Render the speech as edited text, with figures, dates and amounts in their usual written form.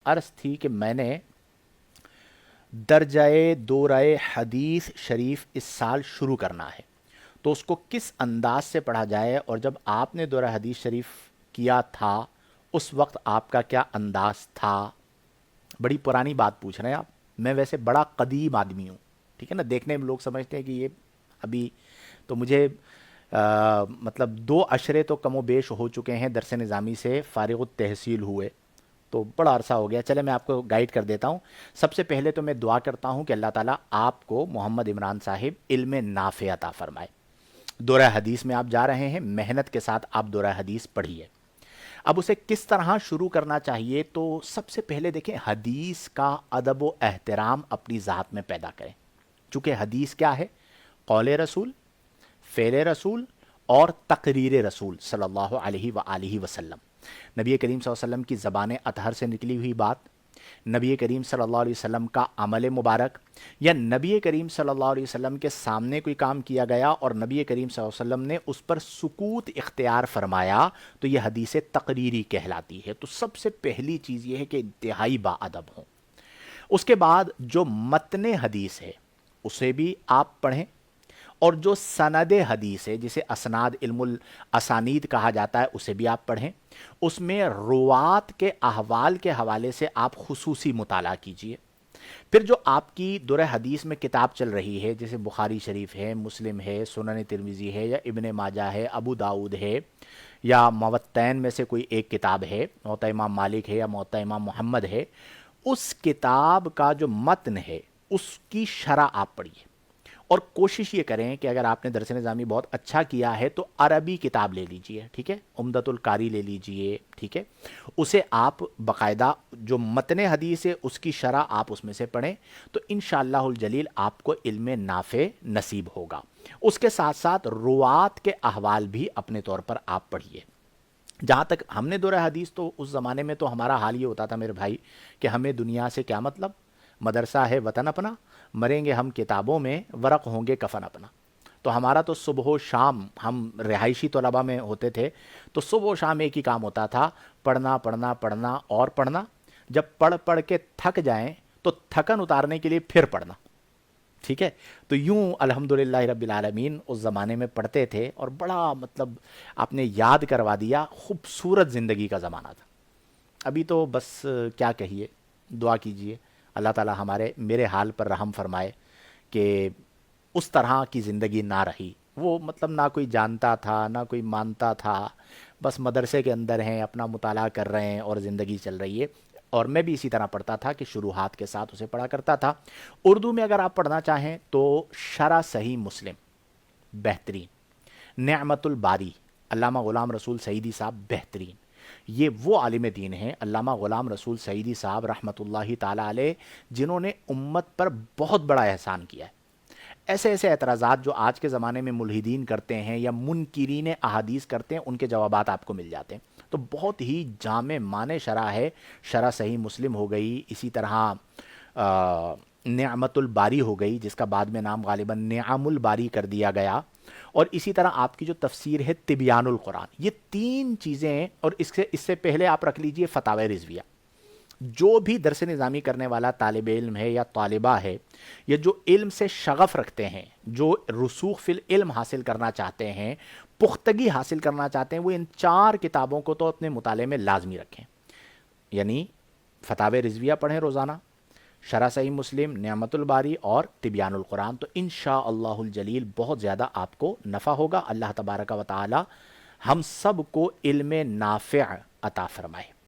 عرض تھی کہ میں نے درجۂ دورۂ حدیث شریف اس سال شروع کرنا ہے، تو اس کو کس انداز سے پڑھا جائے، اور جب آپ نے دورہ حدیث شریف کیا تھا اس وقت آپ کا کیا انداز تھا؟ بڑی پرانی بات پوچھ رہے ہیں آپ. میں ویسے بڑا قدیم آدمی ہوں، ٹھیک ہے نا. دیکھنے میں لوگ سمجھتے ہیں کہ یہ ابھی تو مجھے مطلب 2 عشرے تو کم و بیش ہو چکے ہیں درس نظامی سے فارغ التحصیل ہوئے، تو بڑا عرصہ ہو گیا. چلے میں آپ کو گائیڈ کر دیتا ہوں. سب سے پہلے تو میں دعا کرتا ہوں کہ اللہ تعالیٰ آپ کو محمد عمران صاحب علم نافع عطا فرمائے. دورہ حدیث میں آپ جا رہے ہیں، محنت کے ساتھ آپ دورہ حدیث پڑھیے. اب اسے کس طرح شروع کرنا چاہیے؟ تو سب سے پہلے دیکھیں، حدیث کا ادب و احترام اپنی ذات میں پیدا کریں. چونکہ حدیث کیا ہے؟ قول رسول، فعل رسول اور تقریر رسول صلی اللہ علیہ وآلہ وسلم. نبی کریم صلی اللہ علیہ وسلم کی زبان اطہر سے نکلی ہوئی بات، نبی کریم صلی اللہ علیہ وسلم کا عمل مبارک، یا نبی کریم صلی اللہ علیہ وسلم کے سامنے کوئی کام کیا گیا اور نبی کریم صلی اللہ علیہ وسلم نے اس پر سکوت اختیار فرمایا، تو یہ حدیث تقریری کہلاتی ہے. تو سب سے پہلی چیز یہ ہے کہ انتہائی باادب ہوں. اس کے بعد جو متن حدیث ہے اسے بھی آپ پڑھیں، اور جو سند حدیث ہے جسے اسناد علم الاسانید کہا جاتا ہے اسے بھی آپ پڑھیں. اس میں روات کے احوال کے حوالے سے آپ خصوصی مطالعہ کیجئے. پھر جو آپ کی درہ حدیث میں کتاب چل رہی ہے، جیسے بخاری شریف ہے، مسلم ہے، سنن ترمذی ہے، یا ابن ماجہ ہے، ابو داؤد ہے، یا موطئین میں سے کوئی ایک کتاب ہے، موطئ امام مالک ہے یا موطئ امام محمد ہے، اس کتاب کا جو متن ہے اس کی شرح آپ پڑھیے. اور کوشش یہ کریں کہ اگر آپ نے درس نظامی بہت اچھا کیا ہے تو عربی کتاب لے لیجئے، ٹھیک ہے، عمدۃ القاری لے لیجئے، ٹھیک ہے. اسے آپ باقاعدہ جو متن حدیث ہے اس کی شرح آپ اس میں سے پڑھیں، تو انشاءاللہ الجلیل آپ کو علم نافع نصیب ہوگا. اس کے ساتھ ساتھ روات کے احوال بھی اپنے طور پر آپ پڑھیے. جہاں تک ہم نے دورہ حدیث، تو اس زمانے میں تو ہمارا حال یہ ہوتا تھا میرے بھائی کہ ہمیں دنیا سے کیا مطلب، مدرسہ ہے وطن اپنا، مریں گے ہم کتابوں میں، ورق ہوں گے کفن اپنا. تو ہمارا تو صبح و شام، ہم رہائشی طلباء میں ہوتے تھے تو صبح و شام ایک ہی کام ہوتا تھا، پڑھنا پڑھنا پڑھنا اور پڑھنا. جب پڑھ پڑھ کے تھک جائیں تو تھکن اتارنے کے لیے پھر پڑھنا، ٹھیک ہے. تو یوں الحمدللہ رب العالمین اس زمانے میں پڑھتے تھے، اور بڑا مطلب آپ نے یاد کروا دیا، خوبصورت زندگی کا زمانہ تھا. ابھی تو بس کیا کہیے، دعا کیجئے اللہ تعالی ہمارے میرے حال پر رحم فرمائے کہ اس طرح کی زندگی نہ رہی. وہ مطلب نہ کوئی جانتا تھا نہ کوئی مانتا تھا، بس مدرسے کے اندر ہیں، اپنا مطالعہ کر رہے ہیں اور زندگی چل رہی ہے. اور میں بھی اسی طرح پڑھتا تھا کہ شروحات کے ساتھ اسے پڑھا کرتا تھا. اردو میں اگر آپ پڑھنا چاہیں تو شرح صحیح مسلم بہترین، نعمت الباری علامہ غلام رسول سعیدی صاحب بہترین. یہ وہ عالم دین ہیں علامہ غلام رسول سعیدی صاحب رحمۃ اللہ تعالی علیہ، جنہوں نے امت پر بہت بڑا احسان کیا ہے. ایسے ایسے اعتراضات جو آج کے زمانے میں ملحدین کرتے ہیں یا منکرین احادیث کرتے ہیں، ان کے جوابات آپ کو مل جاتے ہیں. تو بہت ہی جامع معنی شرح ہے. شرح صحیح مسلم ہو گئی، اسی طرح نعمت الباری ہو گئی، جس کا بعد میں نام غالباً نعم الباری کر دیا گیا، اور اسی طرح آپ کی جو تفسیر ہے تبیان القرآن. یہ 3 چیزیں ہیں. اور اس سے پہلے آپ رکھ لیجئے فتاوی رضویہ. جو بھی درس نظامی کرنے والا طالب علم ہے یا طالبہ ہے، یا جو علم سے شغف رکھتے ہیں، جو رسوخ فی العلم حاصل کرنا چاہتے ہیں، پختگی حاصل کرنا چاہتے ہیں، وہ ان 4 کتابوں کو تو اپنے مطالعے میں لازمی رکھیں. یعنی فتاوی رضویہ پڑھیں روزانہ، شرح صحیح مسلم، نعمت الباری اور تبیان القرآن. تو انشاءاللہ الجلیل بہت زیادہ آپ کو نفع ہوگا. اللہ تبارک و تعالی ہم سب کو علم نافع عطا فرمائے.